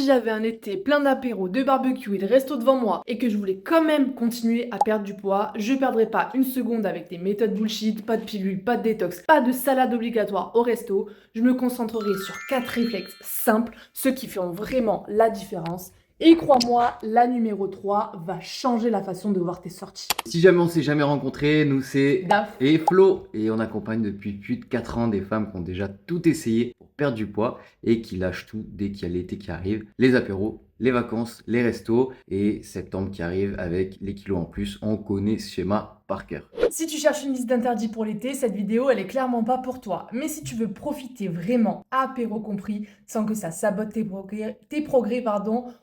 Si j'avais un été plein d'apéros, de barbecue et de resto devant moi et que je voulais quand même continuer à perdre du poids, je perdrais pas une seconde avec des méthodes bullshit, pas de pilule, pas de détox, pas de salade obligatoire au resto. Je me concentrerai sur 4 réflexes simples, ceux qui font vraiment la différence. Et crois-moi, la numéro 3 va changer la façon de voir tes sorties. Si jamais on s'est jamais rencontrés, nous c'est Daf. et Flo et on accompagne depuis plus de 4 ans des femmes qui ont déjà tout essayé pour perdre du poids et qui lâchent tout dès qu'il y a l'été qui arrive, les apéros, les vacances, les restos et septembre qui arrive avec les kilos en plus. On connaît ce schéma par cœur. Si tu cherches une liste d'interdits pour l'été, cette vidéo elle est clairement pas pour toi. Mais si tu veux profiter vraiment, apéro compris, sans que ça sabote tes progrès,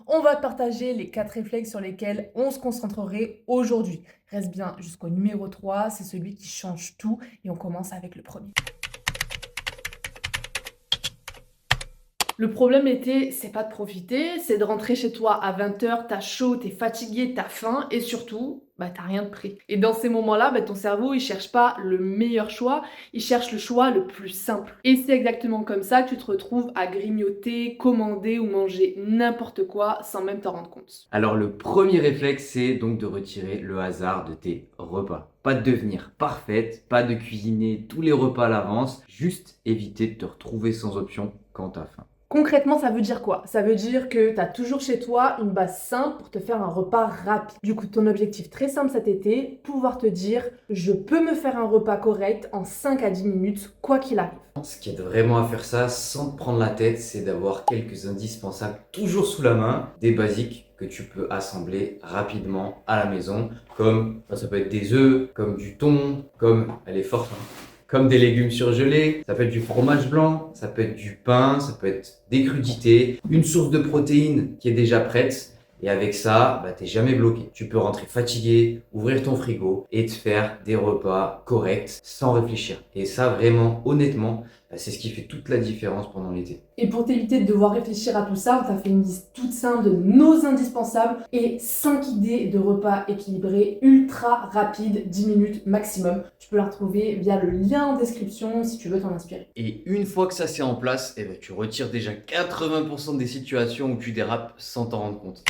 on va te partager les 4 réflexes sur lesquels on se concentrerait aujourd'hui. Reste bien jusqu'au numéro 3, c'est celui qui change tout et on commence avec le premier. Le problème l'été, c'est pas de profiter, c'est de rentrer chez toi à 20h, t'as chaud, t'es fatigué, t'as faim et surtout, t'as rien de prêt. Et dans ces moments-là, ton cerveau, il cherche pas le meilleur choix, il cherche le choix le plus simple. Et c'est exactement comme ça que tu te retrouves à grignoter, commander ou manger n'importe quoi sans même t'en rendre compte. Alors le premier réflexe, c'est donc de retirer le hasard de tes repas. Pas de devenir parfaite, pas de cuisiner tous les repas à l'avance, juste éviter de te retrouver sans option quand t'as faim. Concrètement, ça veut dire quoi? Ça veut dire que tu as toujours chez toi une base simple pour te faire un repas rapide. Du coup, ton objectif très simple cet été, pouvoir te dire je peux me faire un repas correct en 5 à 10 minutes, quoi qu'il arrive. Ce qui aide vraiment à faire ça sans te prendre la tête, c'est d'avoir quelques indispensables toujours sous la main, des basiques que tu peux assembler rapidement à la maison, comme ça peut être des œufs, comme du thon, comme elle est forte, comme des légumes surgelés, ça peut être du fromage blanc, ça peut être du pain, ça peut être des crudités, une source de protéines qui est déjà prête. Et avec ça, t'es jamais bloqué. Tu peux rentrer fatigué, ouvrir ton frigo et te faire des repas corrects sans réfléchir. Et ça, vraiment, honnêtement, c'est ce qui fait toute la différence pendant l'été. Et pour t'éviter de devoir réfléchir à tout ça, on t'a fait une liste toute simple de nos indispensables et 5 idées de repas équilibrés ultra rapides, 10 minutes maximum. Tu peux la retrouver via le lien en description si tu veux t'en inspirer. Et une fois que ça c'est en place, tu retires déjà 80% des situations où tu dérapes sans t'en rendre compte.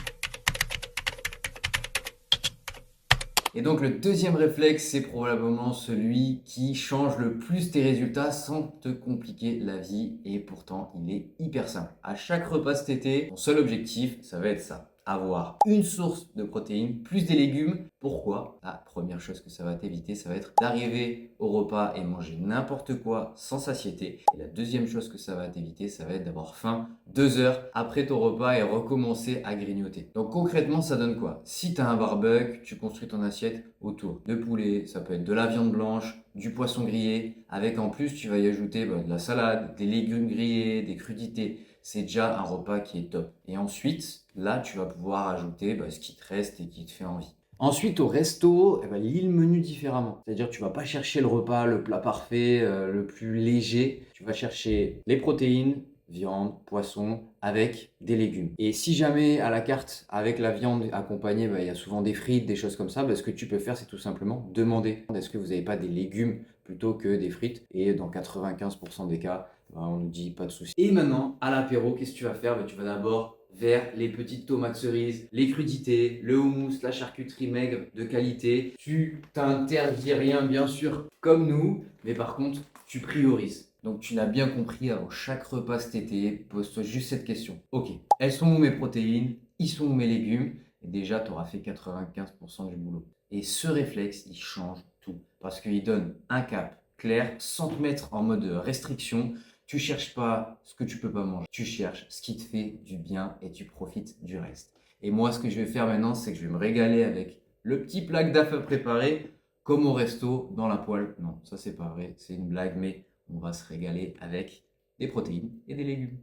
Et donc le deuxième réflexe, c'est probablement celui qui change le plus tes résultats sans te compliquer la vie. Et pourtant, il est hyper simple. À chaque repas cet été, ton seul objectif, ça va être ça. Avoir une source de protéines plus des légumes. Pourquoi? La première chose que ça va t'éviter, ça va être d'arriver au repas et manger n'importe quoi sans satiété. Et la deuxième chose que ça va t'éviter, ça va être d'avoir faim 2 heures après ton repas et recommencer à grignoter. Donc concrètement, ça donne quoi? Si tu as un barbecue, tu construis ton assiette autour de poulet, ça peut être de la viande blanche, du poisson grillé, avec en plus tu vas y ajouter de la salade, des légumes grillés, des crudités. C'est déjà un repas qui est top. Et ensuite, là, tu vas pouvoir ajouter ce qui te reste et qui te fait envie. Ensuite, au resto, lis le menu différemment. C'est-à-dire, tu vas pas chercher le repas, le plat parfait, le plus léger. Tu vas chercher les protéines, viande, poisson, avec des légumes. Et si jamais à la carte, avec la viande accompagnée, il y a souvent des frites, des choses comme ça, ce que tu peux faire, c'est tout simplement demander est-ce que vous n'avez pas des légumes plutôt que des frites. Et dans 95% des cas, on nous dit pas de souci. Et maintenant, à l'apéro, qu'est-ce que tu vas faire? Tu vas d'abord vers les petites tomates cerises, les crudités, le houmous, la charcuterie maigre de qualité. Tu t'interdis rien, bien sûr, comme nous, mais par contre, tu priorises. Donc tu l'as bien compris, avant chaque repas cet été, pose-toi juste cette question. Ok, elles sont où mes protéines? Ils sont où mes légumes? Et déjà, tu auras fait 95% du boulot. Et ce réflexe, il change tout. Parce qu'il donne un cap clair, sans te mettre en mode restriction. Tu cherches pas ce que tu peux pas manger. Tu cherches ce qui te fait du bien et tu profites du reste. Et moi, ce que je vais faire maintenant, c'est que je vais me régaler avec le petit plat que Daf a préparé, comme au resto, dans la poêle. Non, ça c'est pas vrai, c'est une blague, mais on va se régaler avec des protéines et des légumes.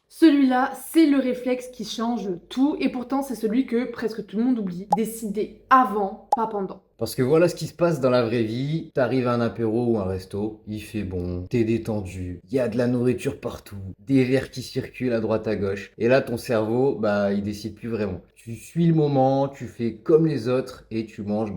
Celui-là, c'est le réflexe qui change tout et pourtant c'est celui que presque tout le monde oublie. Décider avant, pas pendant. Parce que voilà ce qui se passe dans la vraie vie. T'arrives à un apéro ou un resto, il fait bon, t'es détendu, il y a de la nourriture partout, des verres qui circulent à droite à gauche. Et là, ton cerveau, il décide plus vraiment. Tu suis le moment, tu fais comme les autres et tu manges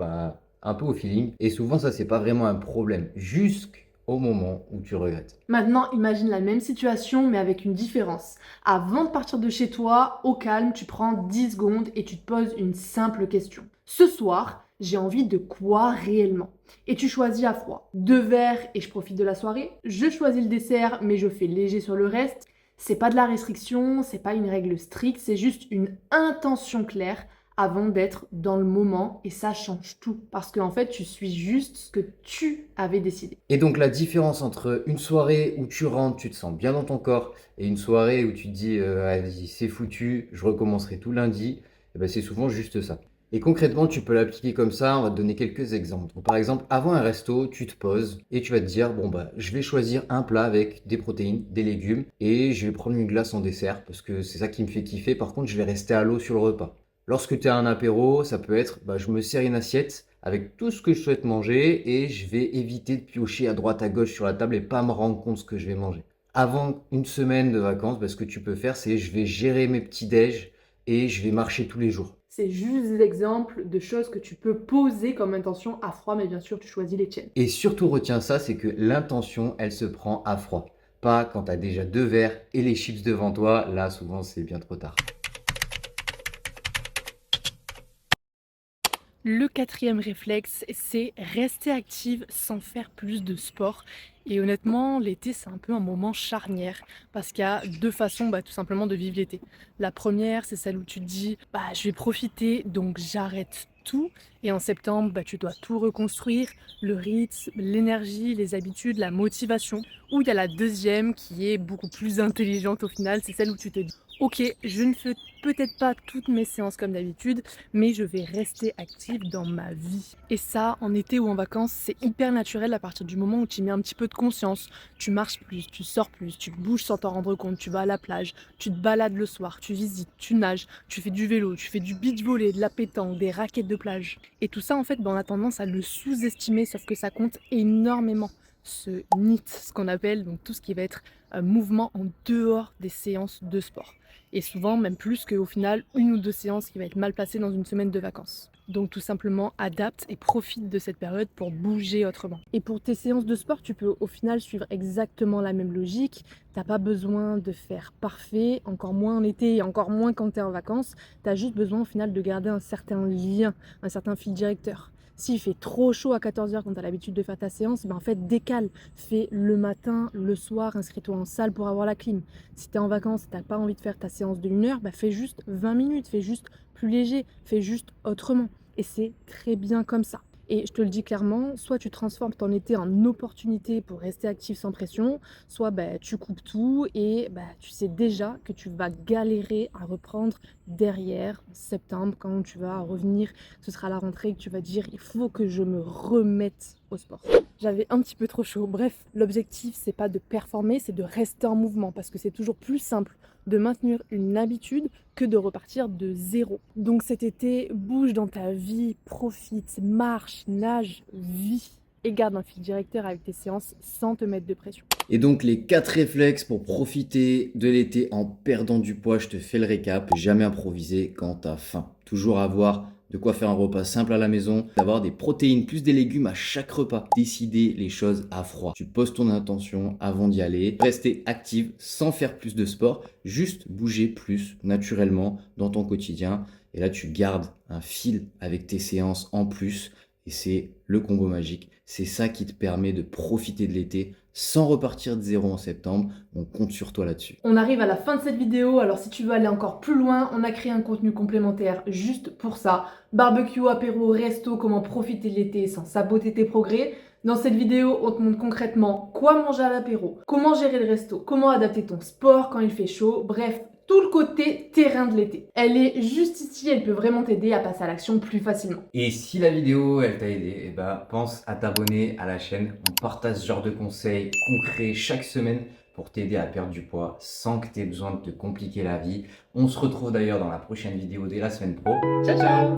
un peu au feeling. Et souvent, ça, c'est pas vraiment un problème. Jusqu'au au moment où tu regrettes. Maintenant, imagine la même situation, mais avec une différence. Avant de partir de chez toi, au calme, tu prends 10 secondes et tu te poses une simple question. Ce soir, j'ai envie de quoi réellement? Et tu choisis à froid. 2 verres et je profite de la soirée. Je choisis le dessert, mais je fais léger sur le reste. C'est pas de la restriction, c'est pas une règle stricte, c'est juste une intention claire avant d'être dans le moment et ça change tout parce qu'en fait tu suis juste ce que tu avais décidé. Et donc la différence entre une soirée où tu rentres, tu te sens bien dans ton corps, et une soirée où tu te dis vas-y c'est foutu, je recommencerai tout lundi, eh ben, c'est souvent juste ça. Et concrètement, tu peux l'appliquer comme ça, on va te donner quelques exemples. Donc, par exemple, avant un resto, tu te poses et tu vas te dire, bon bah je vais choisir un plat avec des protéines, des légumes, et je vais prendre une glace en dessert, parce que c'est ça qui me fait kiffer, par contre je vais rester à l'eau sur le repas. Lorsque tu as un apéro, ça peut être, bah, je me sers une assiette avec tout ce que je souhaite manger et je vais éviter de piocher à droite à gauche sur la table et pas me rendre compte ce que je vais manger. Avant une semaine de vacances, bah, ce que tu peux faire, c'est je vais gérer mes petits déj et je vais marcher tous les jours. C'est juste des exemples de choses que tu peux poser comme intention à froid, mais bien sûr tu choisis les tiennes. Et surtout retiens ça, c'est que l'intention, elle se prend à froid. Pas quand tu as déjà 2 verres et les chips devant toi, là souvent c'est bien trop tard. Le quatrième réflexe, c'est rester active sans faire plus de sport. Et honnêtement, l'été, c'est un peu un moment charnière parce qu'il y a 2 façons tout simplement de vivre l'été. La première, c'est celle où tu te dis, je vais profiter, donc j'arrête tout. Et en septembre, tu dois tout reconstruire, le rythme, l'énergie, les habitudes, la motivation. Ou il y a la deuxième qui est beaucoup plus intelligente au final, c'est celle où tu te dis, ok, je ne fais peut-être pas toutes mes séances comme d'habitude, mais je vais rester active dans ma vie. Et ça, en été ou en vacances, c'est hyper naturel à partir du moment où tu y mets un petit peu de conscience. Tu marches plus, tu sors plus, tu bouges sans t'en rendre compte, tu vas à la plage, tu te balades le soir, tu visites, tu nages, tu fais du vélo, tu fais du beach volley, de la pétanque, des raquettes de plage. Et tout ça, en fait, on a tendance à le sous-estimer, sauf que ça compte énormément. Ce NEAT, ce qu'on appelle, donc tout ce qui va être mouvement en dehors des séances de sport. Et souvent, même plus qu'au final, 1 ou 2 séances qui va être mal placée dans une semaine de vacances. Donc tout simplement, adapte et profite de cette période pour bouger autrement. Et pour tes séances de sport, tu peux au final suivre exactement la même logique. T'as pas besoin de faire parfait, encore moins en été et encore moins quand tu es en vacances. Tu as juste besoin au final de garder un certain lien, un certain fil directeur. S'il fait trop chaud à 14h quand tu as l'habitude de faire ta séance, en fait décale. Fais le matin, le soir, inscris-toi en salle pour avoir la clim. Si tu es en vacances et tu n'as pas envie de faire ta séance de 1 heure, fais juste 20 minutes, fais juste plus léger, fais juste autrement. Et c'est très bien comme ça. Et je te le dis clairement, soit tu transformes ton été en opportunité pour rester actif sans pression, soit tu coupes tout et tu sais déjà que tu vas galérer à reprendre derrière en septembre quand tu vas revenir. Ce sera la rentrée que tu vas dire il faut que je me remette au sport. J'avais un petit peu trop chaud. Bref, l'objectif c'est pas de performer, c'est de rester en mouvement parce que c'est toujours plus simple de maintenir une habitude que de repartir de zéro. Donc cet été, bouge dans ta vie, profite, marche, nage, vis et garde un fil directeur avec tes séances sans te mettre de pression. Et donc les 4 réflexes pour profiter de l'été en perdant du poids, je te fais le récap. Jamais improviser quand t'as faim. Toujours avoir de quoi faire un repas simple à la maison, d'avoir des protéines plus des légumes à chaque repas. Décider les choses à froid. Tu poses ton intention avant d'y aller. Rester active sans faire plus de sport. Juste bouger plus naturellement dans ton quotidien. Et là, tu gardes un fil avec tes séances en plus. Et c'est le combo magique. C'est ça qui te permet de profiter de l'été sans repartir de zéro en septembre. On compte sur toi là-dessus. On arrive à la fin de cette vidéo, alors si tu veux aller encore plus loin, on a créé un contenu complémentaire juste pour ça. Barbecue, apéro, resto, comment profiter de l'été sans saboter tes progrès. Dans cette vidéo, on te montre concrètement quoi manger à l'apéro, comment gérer le resto, comment adapter ton sport quand il fait chaud, bref, tout le côté terrain de l'été. Elle est juste ici, elle peut vraiment t'aider à passer à l'action plus facilement. Et si la vidéo elle t'a aidé, pense à t'abonner à la chaîne. On partage ce genre de conseils concrets chaque semaine pour t'aider à perdre du poids sans que tu aies besoin de te compliquer la vie. On se retrouve d'ailleurs dans la prochaine vidéo dès la semaine pro. Ciao ciao!